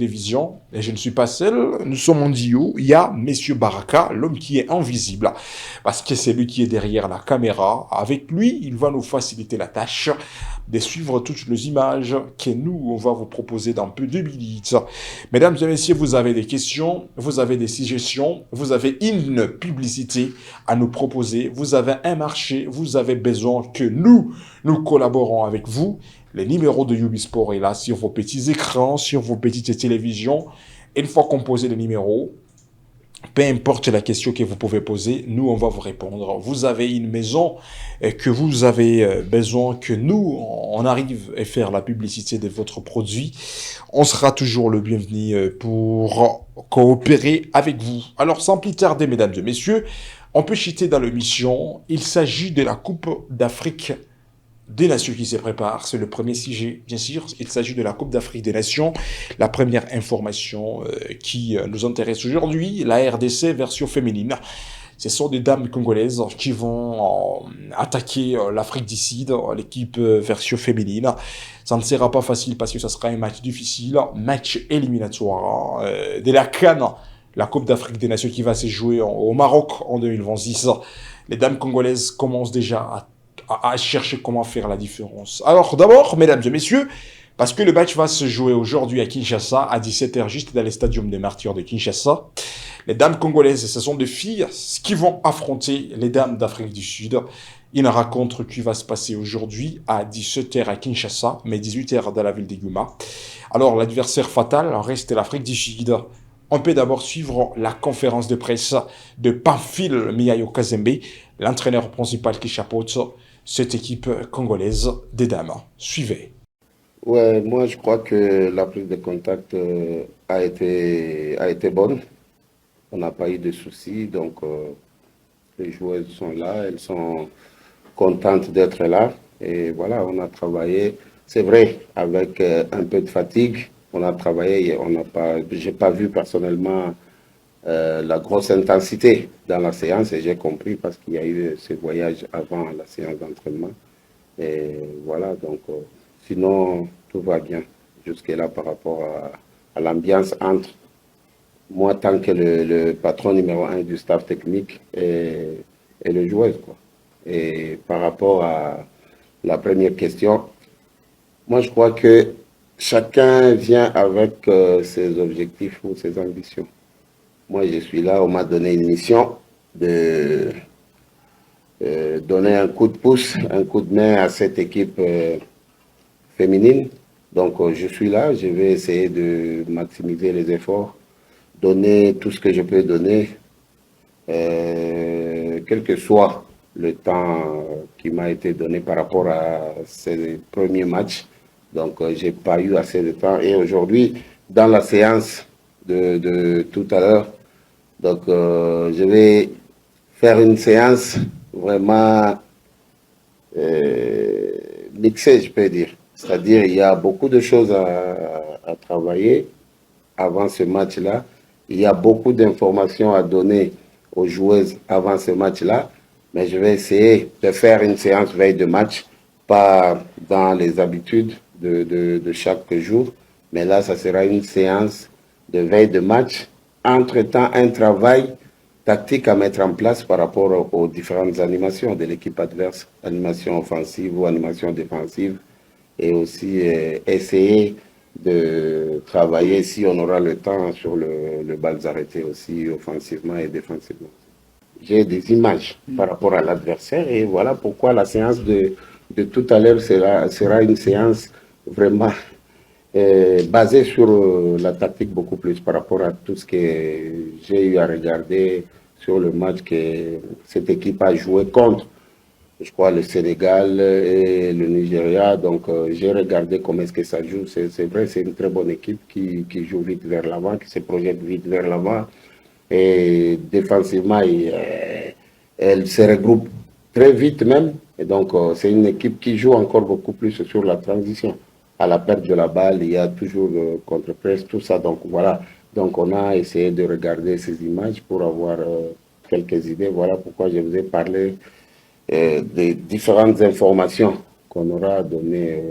télévision, et je ne suis pas seul, nous sommes en duo, il y a Monsieur Baraka, l'homme qui est invisible, parce que c'est lui qui est derrière la caméra. Avec lui, il va nous faciliter la tâche de suivre toutes les images que nous, on va vous proposer dans peu de minutes. Mesdames et messieurs, vous avez des questions, vous avez des suggestions, vous avez une publicité à nous proposer, vous avez un marché, vous avez besoin que nous collaborons avec vous. Le numéro de Ubisport est là sur vos petits écrans, sur vos petites télévisions. Une fois qu'on pose le numéro, peu importe la question que vous pouvez poser, nous, on va vous répondre. Vous avez une maison que vous avez besoin que nous, on arrive à faire la publicité de votre produit. On sera toujours le bienvenu pour coopérer avec vous. Alors, sans plus tarder, mesdames et messieurs, on peut chuter dans l'émission. Il s'agit de la Coupe d'Afrique des Nations qui se préparent. C'est le premier sujet, bien sûr. Il s'agit de la Coupe d'Afrique des Nations. La première information qui nous intéresse aujourd'hui, la RDC version féminine. Ce sont des dames congolaises qui vont attaquer l'Afrique du Sud, l'équipe version féminine. Ça ne sera pas facile parce que ça sera un match difficile, match éliminatoire de la CAN, la Coupe d'Afrique des Nations qui va se jouer au Maroc en 2026. Les dames congolaises commencent déjà à chercher comment faire la différence. Alors d'abord, mesdames et messieurs, parce que le match va se jouer aujourd'hui à Kinshasa, à 17h, juste dans le stadium des Martyrs de Kinshasa. Les dames congolaises, ce sont des filles qui vont affronter les dames d'Afrique du Sud. Une rencontre qui va se passer aujourd'hui à 17h à Kinshasa, mais 18h dans la ville de Goma. Alors l'adversaire fatal reste l'Afrique du Sud. On peut d'abord suivre la conférence de presse de Pamphile Miayo Kazembe, l'entraîneur principal qui chapeaute cette équipe congolaise des dames. Suivez. Ouais, moi je crois que la prise de contact a été bonne. On n'a pas eu de soucis, donc les joueuses sont là, elles sont contentes d'être là. Et voilà, on a travaillé, c'est vrai, avec un peu de fatigue. On a travaillé, et on n'a pas, j'ai pas vu personnellement la grosse intensité dans la séance et j'ai compris parce qu'il y a eu ce voyage avant la séance d'entraînement. Et voilà, donc sinon tout va bien jusque-là par rapport à l'ambiance entre moi tant que le patron numéro un du staff technique et le joueur, quoi. Et par rapport à la première question, moi je crois que chacun vient avec ses objectifs ou ses ambitions. Moi, je suis là, on m'a donné une mission de donner un coup de pouce, un coup de main à cette équipe féminine. Donc, je suis là, je vais essayer de maximiser les efforts, donner tout ce que je peux donner, quel que soit le temps qui m'a été donné par rapport à ces premiers matchs. Donc, j'ai pas eu assez de temps. Et aujourd'hui, dans la séance de tout à l'heure, donc, je vais faire une séance vraiment mixée, je peux dire. C'est-à-dire, il y a beaucoup de choses à travailler avant ce match-là. Il y a beaucoup d'informations à donner aux joueuses avant ce match-là. Mais je vais essayer de faire une séance veille de match, pas dans les habitudes de chaque jour. Mais là, ça sera une séance de veille de match. Entre-temps, un travail tactique à mettre en place par rapport aux différentes animations de l'équipe adverse, animation offensive ou animation défensive, et aussi essayer de travailler, si on aura le temps, sur le balles arrêtées aussi, offensivement et défensivement. J'ai des images par rapport à l'adversaire et voilà pourquoi la séance de tout à l'heure sera une séance vraiment basée sur la tactique beaucoup plus par rapport à tout ce que j'ai eu à regarder sur le match que cette équipe a joué contre, je crois, le Sénégal et le Nigeria. Donc, j'ai regardé comment est-ce que ça joue. C'est vrai, c'est une très bonne équipe qui joue vite vers l'avant, qui se projette vite vers l'avant. Et défensivement, elle se regroupe très vite même. Et donc, c'est une équipe qui joue encore beaucoup plus sur la transition. À la perte de la balle, il y a toujours le contre-presse, tout ça. Donc, voilà. Donc, on a essayé de regarder ces images pour avoir quelques idées. Voilà pourquoi je vous ai parlé des différentes informations qu'on aura données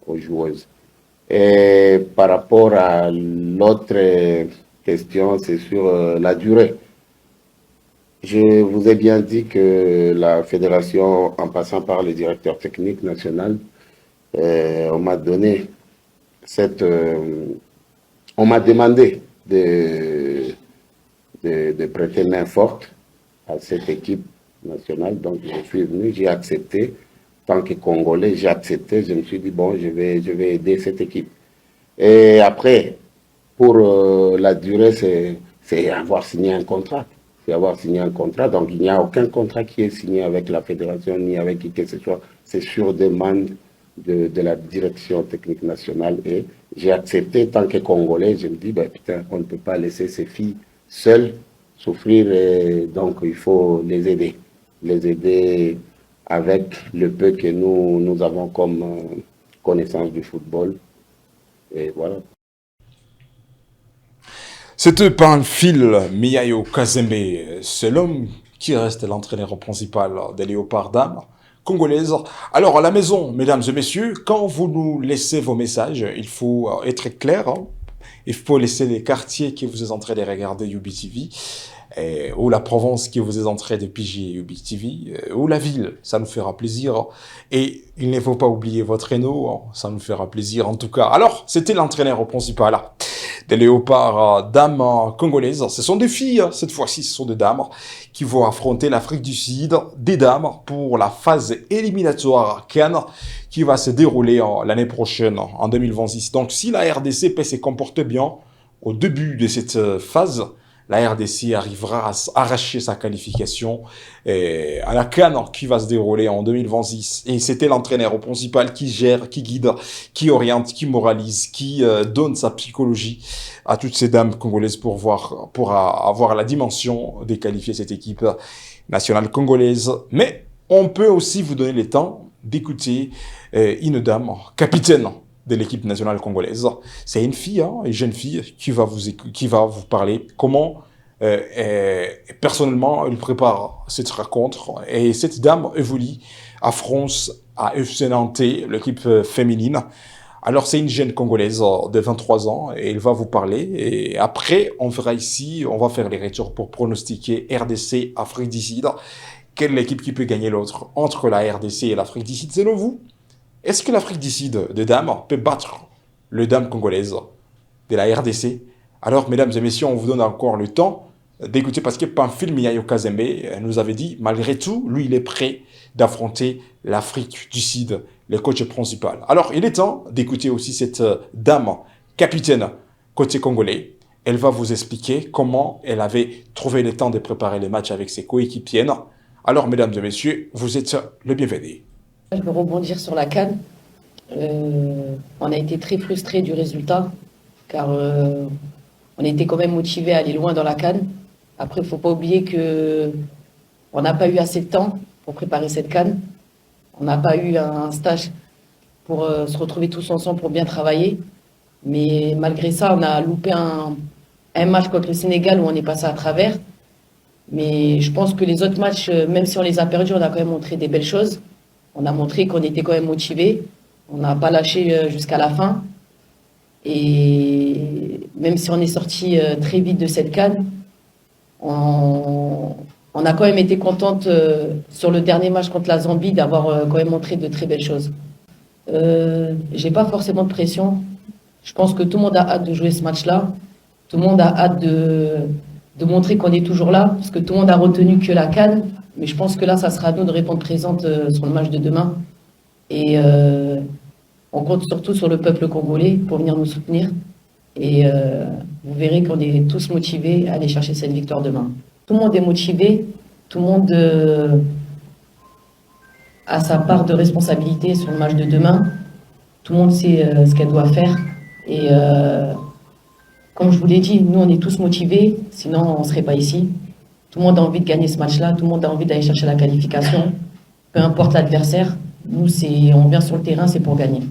aux joueuses. Et par rapport à l'autre question, c'est sur la durée. Je vous ai bien dit que la fédération, en passant par le directeur technique national, on m'a donné on m'a demandé de prêter main forte à cette équipe nationale. Donc je suis venu, j'ai accepté. Tant que Congolais, j'ai accepté. Je me suis dit, bon, je vais aider cette équipe. Et après, pour la durée, c'est avoir signé un contrat. C'est avoir signé un contrat. Donc il n'y a aucun contrat qui est signé avec la fédération ni avec qui que ce soit. C'est sur demande de la direction technique nationale. Et j'ai accepté, tant que Congolais, je me dis, ben, putain, on ne peut pas laisser ces filles seules souffrir. Et donc il faut les aider. Les aider avec le peu que nous avons comme connaissance du football. Et voilà. C'était Pamphile Miayo Kazembe, c'est l'homme qui reste l'entraîneur principal des Léopards dames congolaises. Alors à la maison, mesdames et messieurs, quand vous nous laissez vos messages, il faut être clair, hein. Il faut laisser les quartiers que vous êtes en train de regarder UBTV, ou la province que vous êtes en train de piger UBTV, ou la ville, ça nous fera plaisir. Et il ne faut pas oublier votre nom, hein, ça nous fera plaisir en tout cas. Alors, c'était l'entraîneur principal des Léopards dames congolaises. Ce sont des filles, cette fois-ci, ce sont des dames qui vont affronter l'Afrique du Sud, des dames, pour la phase éliminatoire CAN qui va se dérouler l'année prochaine, en 2026. Donc, si la RDC peut se comporter bien au début de cette phase, la RDC arrivera à arracher sa qualification à la CAN qui va se dérouler en 2026. Et c'était l'entraîneur principal qui gère, qui guide, qui oriente, qui moralise, qui donne sa psychologie à toutes ces dames congolaises pour avoir la dimension de qualifier cette équipe nationale congolaise. Mais on peut aussi vous donner le temps d'écouter une dame capitaine de l'équipe nationale congolaise. C'est une fille, hein, une jeune fille qui va vous parler comment personnellement elle prépare cette rencontre. Et cette dame évolue à France, à FC Nantes, l'équipe féminine. Alors c'est une jeune congolaise de 23 ans et elle va vous parler. Et après on va faire les retours pour pronostiquer RDC, Afrique du Sud. Quelle est l'équipe qui peut gagner l'autre entre la RDC et l'Afrique du Sud, selon vous? Est-ce que l'Afrique du Sud des dames peut battre les dames congolaises de la RDC? Alors, mesdames et messieurs, on vous donne encore le temps d'écouter parce que Pamphile Miayo Kazembe nous avait dit, malgré tout, lui, il est prêt d'affronter l'Afrique du Sud, le coach principal. Alors, il est temps d'écouter aussi cette dame capitaine côté congolais. Elle va vous expliquer comment elle avait trouvé le temps de préparer les matchs avec ses coéquipiennes. Alors, mesdames et messieurs, vous êtes le bienvenu. Je veux rebondir sur la CAN. On a été très frustrés du résultat, car on était quand même motivés à aller loin dans la CAN. Après, il ne faut pas oublier qu'on n'a pas eu assez de temps pour préparer cette CAN. On n'a pas eu un stage pour se retrouver tous ensemble pour bien travailler. Mais malgré ça, on a loupé un match contre le Sénégal où on est passé à travers. Mais je pense que les autres matchs, même si on les a perdus, on a quand même montré des belles choses. On a montré qu'on était quand même motivés. On n'a pas lâché jusqu'à la fin. Et même si on est sorti très vite de cette CAN, on a quand même été contente sur le dernier match contre la Zambie d'avoir quand même montré de très belles choses. J'ai pas forcément de pression. Je pense que tout le monde a hâte de jouer ce match-là. Tout le monde a hâte de montrer qu'on est toujours là, parce que tout le monde a retenu que la CAN. Mais je pense que là, ça sera à nous de répondre présente sur le match de demain. Et on compte surtout sur le peuple congolais pour venir nous soutenir. Et vous verrez qu'on est tous motivés à aller chercher cette victoire demain. Tout le monde est motivé, tout le monde a sa part de responsabilité sur le match de demain. Tout le monde sait ce qu'elle doit faire. Et comme je vous l'ai dit, nous, on est tous motivés, sinon on ne serait pas ici. Tout le monde a envie de gagner ce match-là, tout le monde a envie d'aller chercher la qualification. Peu importe l'adversaire, nous, on vient sur le terrain, c'est pour gagner.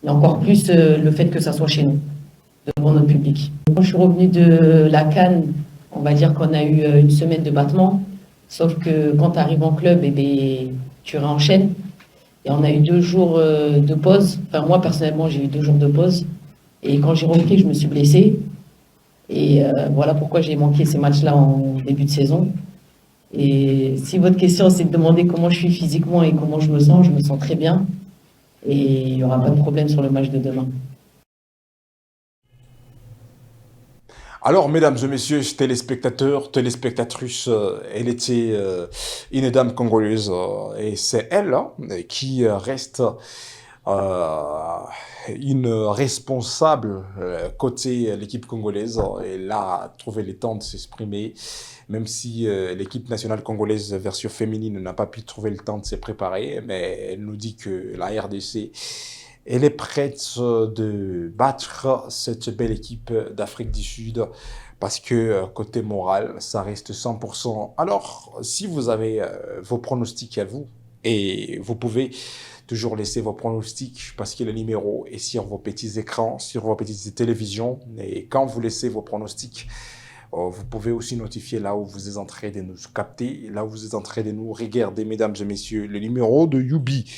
Et encore plus le fait que ça soit chez nous, devant notre public. Quand je suis revenue de la CAN, on va dire qu'on a eu une semaine de battement, sauf que quand tu arrives en club, tu réenchaînes. Et on a eu 2 jours de pause. Enfin, moi, personnellement, j'ai eu 2 jours de pause. Et quand j'ai repris, je me suis blessée. Et voilà pourquoi j'ai manqué ces matchs-là en début de saison. Et si votre question, c'est de demander comment je suis physiquement et comment je me sens très bien. Et il n'y aura pas de problème sur le match de demain. Alors, mesdames et messieurs, téléspectateurs, téléspectatrices, elle était une dame congolaise et c'est elle hein, qui reste euh, une responsable côté l'équipe congolaise. Elle a trouvé le temps de s'exprimer, même si l'équipe nationale congolaise version féminine n'a pas pu trouver le temps de se préparer, mais elle nous dit que la RDC elle est prête de battre cette belle équipe d'Afrique du Sud parce que côté moral, ça reste 100%. Alors, si vous avez vos pronostics à vous, et vous pouvez toujours laisser vos pronostics parce que le numéro est sur vos petits écrans, sur vos petites télévisions. Et quand vous laissez vos pronostics, vous pouvez aussi notifier là où vous êtes en train de nous capter, là où vous êtes en train de nous regarder, mesdames et messieurs, le numéro de Yubi.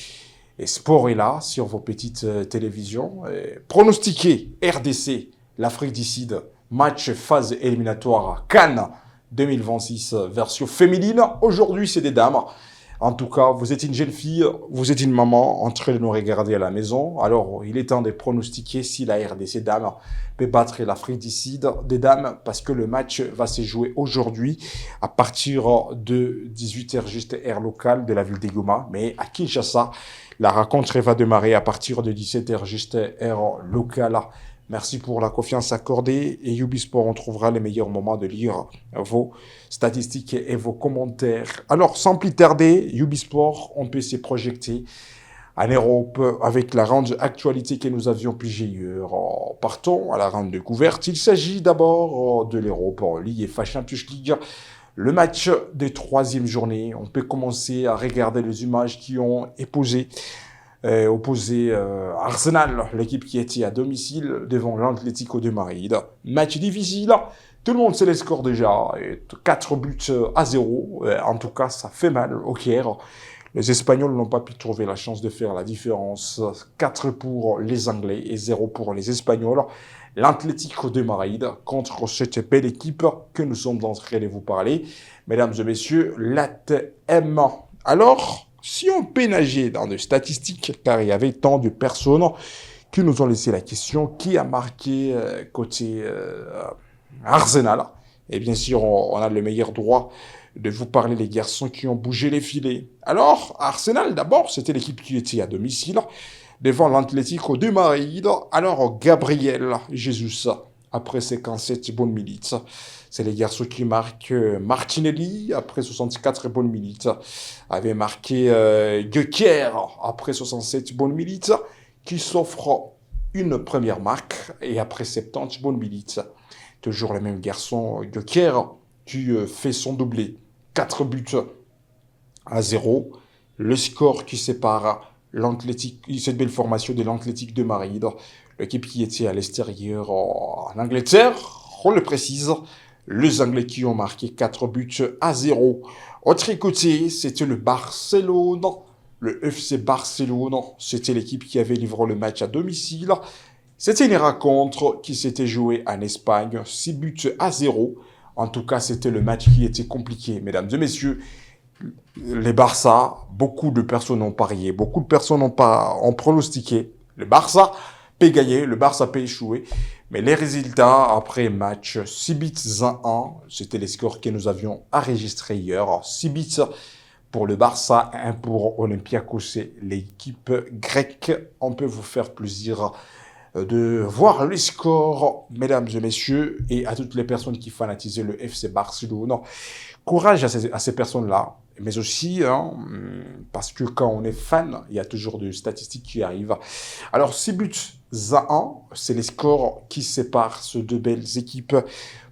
Et Sport est là, sur vos petites télévisions. Pronostiquez RDC, l'Afrique du Sud, match phase éliminatoire Cannes 2026, version féminine. Aujourd'hui, c'est des dames. En tout cas, vous êtes une jeune fille, vous êtes une maman en train de nous regarder à la maison. Alors, il est temps de pronostiquer si la RDC dames peut battre l'Afrique du Sud des dames parce que le match va se jouer aujourd'hui à partir de 18h juste heure locale de la ville de Goma. Mais à Kinshasa, la rencontre va démarrer à partir de 17h juste heure locale. Merci pour la confiance accordée et Ubisport, on trouvera les meilleurs moments de lire vos statistiques et vos commentaires. Alors, sans plus tarder, Ubisport, on peut se projeter en Europe avec la ronde actualité que nous avions pigée hier. Partons à la ronde découverte. Il s'agit d'abord de l'Europe, l'UEFA Champions League. Le match de troisième journée, on peut commencer à regarder les images qui ont opposé Arsenal, l'équipe qui était à domicile devant l'Atlético de Madrid. Match difficile, tout le monde sait les scores déjà, 4 buts à 0, en tout cas ça fait mal au Caire. Les Espagnols n'ont pas pu trouver la chance de faire la différence, 4 pour les Anglais et 0 pour les Espagnols. L'Atlético de Madrid contre cette belle équipe que nous sommes en train de vous parler. Mesdames et messieurs, l'ATM. Alors, si on peut nager dans des statistiques, car il y avait tant de personnes qui nous ont laissé la question, qui a marqué côté Arsenal? Et bien sûr, on a le meilleur droit de vous parler des garçons qui ont bougé les filets. Alors, Arsenal, d'abord, c'était l'équipe qui était à domicile, devant l'Atlético de Madrid. Alors, Gabriel Jesus, après 57 bonnes minutes. C'est les garçons qui marquent. Martinelli, après 64 bonnes minutes, avait marqué Gueker, après 67 bonnes minutes, qui s'offre une première marque, et après 70 bonnes minutes. Toujours le même garçon, Gueker, qui fait son doublé. 4 buts à 0. Le score qui sépare cette belle formation de l'Atlético de Madrid, l'équipe qui était à l'extérieur en Angleterre, on le précise, les Anglais qui ont marqué 4 buts à 0. Autre côté, c'était le Barcelone, le FC Barcelone, c'était l'équipe qui avait livré le match à domicile. C'était une rencontre qui s'était jouée en Espagne, 6 buts à 0. En tout cas, c'était le match qui était compliqué, mesdames et messieurs. Les Barça, beaucoup de personnes ont parié, beaucoup de personnes ont pronostiqué. Le Barça peut gagner, le Barça peut échouer. Mais les résultats après match, 6 buts à 1, c'était les scores que nous avions enregistrés hier. 6 buts pour le Barça, 1 pour Olympiakos, c'est l'équipe grecque. On peut vous faire plaisir de voir les scores, mesdames et messieurs, et à toutes les personnes qui fanatisent le FC Barcelone. Courage à ces personnes-là, mais aussi, parce que quand on est fan, il y a toujours des statistiques qui arrivent. Alors, 6 buts à 1, c'est les scores qui séparent ces deux belles équipes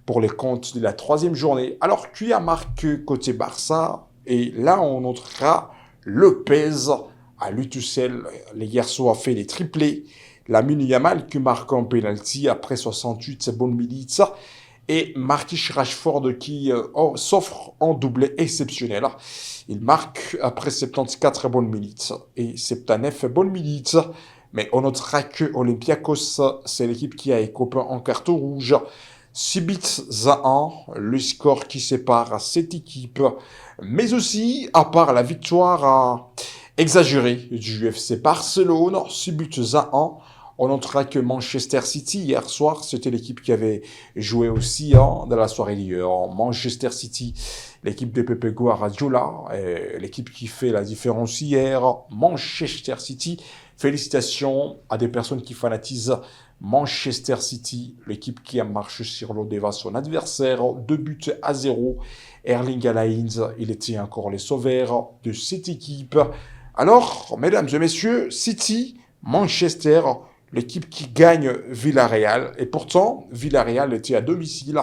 pour les comptes de la troisième journée. Alors, qui a marqué côté Barça? Et là, on notera Lopez à lui tout seul. Les garçons ont fait des triplés. Lamine Yamal qui marque en penalty après 68 bonnes minutes. Et Marcus Rashford qui s'offre en doublé exceptionnel. Il marque après 74 bonnes minutes et 79 bonnes minutes. Mais on notera que Olympiakos, c'est l'équipe qui a écopé en carton rouge. 6 buts à 1, le score qui sépare cette équipe. Mais aussi, à part la victoire exagérée du FC Barcelone, 6 buts à 1, on notera que Manchester City, hier soir, c'était l'équipe qui avait joué aussi dans la soirée d'hier. Manchester City, l'équipe de Pepe Guardiola, l'équipe qui fait la différence hier. Manchester City, félicitations à des personnes qui fanatisent Manchester City, l'équipe qui a marché sur l'eau devant son adversaire. 2 buts à 0. Erling Haaland, il était encore les sauveurs de cette équipe. Alors, mesdames et messieurs, City, Manchester, l'équipe qui gagne Villarreal. Et pourtant, Villarreal était à domicile.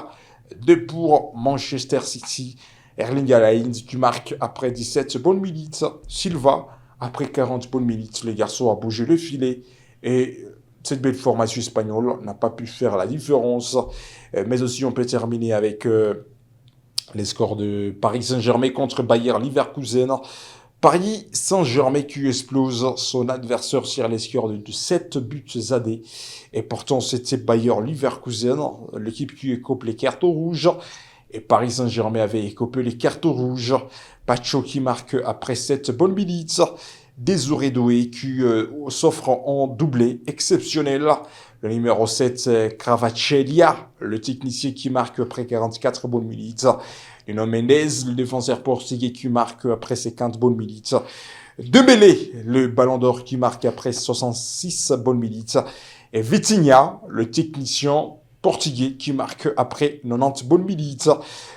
2 pour Manchester City. Erling Haaland qui marque après 17 bonnes minutes. Silva, après 40 bonnes minutes. Les garçons ont bougé le filet. Et cette belle formation espagnole n'a pas pu faire la différence. Mais aussi, on peut terminer avec les scores de Paris Saint-Germain contre Bayer Leverkusen. Paris Saint-Germain qui explose son adversaire sur les scores de 7 buts à D. Et pourtant, c'était Bayer Leverkusen, l'équipe qui écope les cartons rouges. Et Paris Saint-Germain avait écopé les cartons rouges. Pacho qui marque après 7 bonnes minutes. Désiré Doué qui s'offre en doublé exceptionnel. Le numéro 7, Cravacelia, le technicien qui marque après 44 bonnes minutes. Nuno Mendes, le défenseur portugais qui marque après 50 bonnes minutes. Dembélé, le ballon d'or qui marque après 66 bonnes minutes. Et Vitinha, le technicien portugais qui marque après 90 bonnes minutes.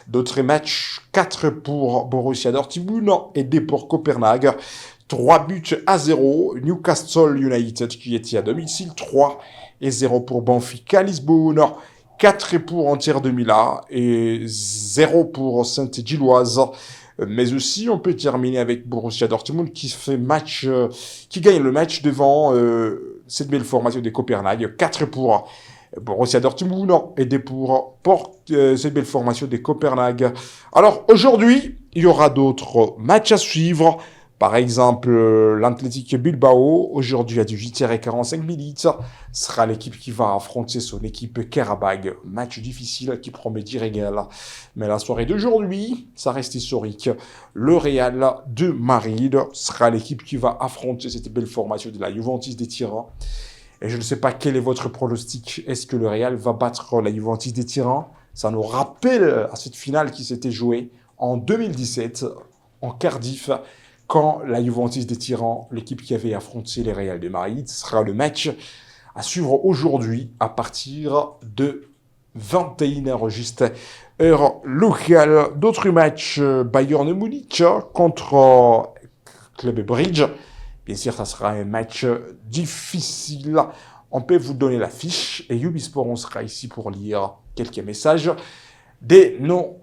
D'autres matchs, 4 pour Borussia Dortmund et 2 pour Copenhague. 3 buts à 0. Newcastle United qui était à domicile. 3 et 0 pour Benfica Lisbonne. 4 pour Inter de Milan et 0 pour Saint-Gilloise. Mais aussi, on peut terminer avec Borussia Dortmund qui qui gagne le match devant cette belle formation de Copenhague. 4 pour Borussia Dortmund et 2 pour cette belle formation de Copenhague. Alors, aujourd'hui, il y aura d'autres matchs à suivre. Par exemple, l'Athletic Bilbao, aujourd'hui à 18h45, sera l'équipe qui va affronter son équipe Karabag. Match difficile qui promet d'y régaler. Mais la soirée d'aujourd'hui, ça reste historique. Le Real de Madrid sera l'équipe qui va affronter cette belle formation de la Juventus des Turin. Et je ne sais pas quel est votre pronostic. Est-ce que le Real va battre la Juventus des Turin? Ça nous rappelle à cette finale qui s'était jouée en 2017 en Cardiff, quand la Juventus des Turin, l'équipe qui avait affronté les Real de Madrid, sera le match à suivre aujourd'hui à partir de 21h juste, heure locale. D'autres matchs, Bayern Munich contre Club Bridge. Bien sûr, ça sera un match difficile. On peut vous donner la fiche et Ubisport, on sera ici pour lire quelques messages des non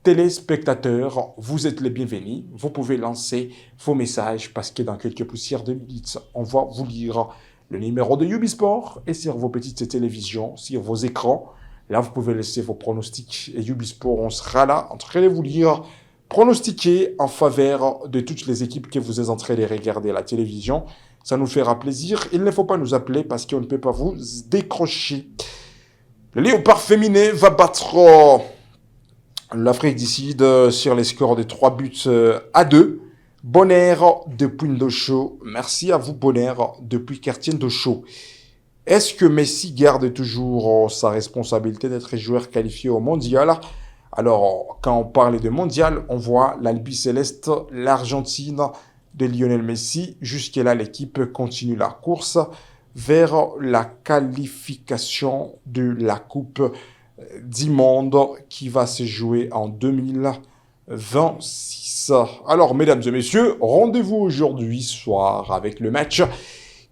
téléspectateurs, vous êtes les bienvenus. Vous pouvez lancer vos messages parce que dans quelques poussières de minutes, on va vous lire le numéro de Ubisport et sur vos petites télévisions, sur vos écrans. Là, vous pouvez laisser vos pronostics et Ubisport, on sera là en train de vous lire, pronostiquer en faveur de toutes les équipes que vous êtes en train de regarder à la télévision. Ça nous fera plaisir. Il ne faut pas nous appeler parce qu'on ne peut pas vous décrocher. Le Léopard féminin va battre l'Afrique du Sud sur les scores de 3 buts à 2. Bonner depuis Ndocho. Merci à vous, Bonner, depuis quartier Ndocho. Est-ce que Messi garde toujours sa responsabilité d'être joueur qualifié au mondial? Alors, quand on parle de mondial, on voit l'Albi Céleste, l'Argentine de Lionel Messi. Jusque-là, l'équipe continue la course vers la qualification de la Coupe du Monde qui va se jouer en 2026. Alors, mesdames et messieurs, rendez-vous aujourd'hui soir avec le match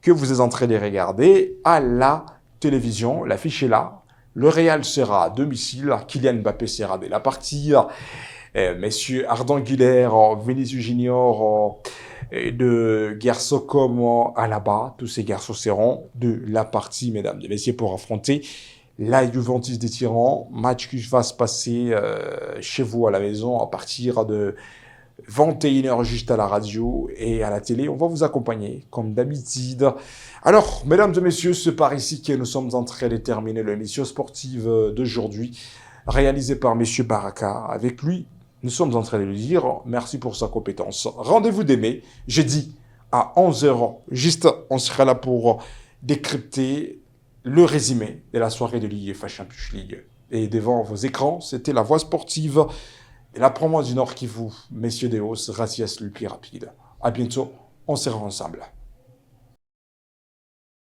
que vous êtes en train de regarder à la télévision. L'affiche est là. Le Real sera à domicile. Kylian Mbappé sera de la partie. Messieurs Ardan Güler, Vinicius Junior, de garçons comme Alaba, tous ces garçons seront de la partie, mesdames et messieurs, pour affronter la Juventus des Turin. Match qui va se passer chez vous à la maison à partir de 21h juste à la radio et à la télé. On va vous accompagner comme d'habitude. Alors, mesdames et messieurs, c'est par ici que nous sommes en train de terminer l'émission sportive d'aujourd'hui, réalisée par Monsieur Baraka. Avec lui, nous sommes en train de lui dire merci pour sa compétence. Rendez-vous demain, jeudi à 11h. Juste, on sera là pour décrypter le résumé de la soirée de l'IEFA Champions League. Et devant vos écrans, c'était la voix sportive et la promo du Nord Kivu, messieurs des hausses, Racias le plus rapide. À bientôt, on sera ensemble.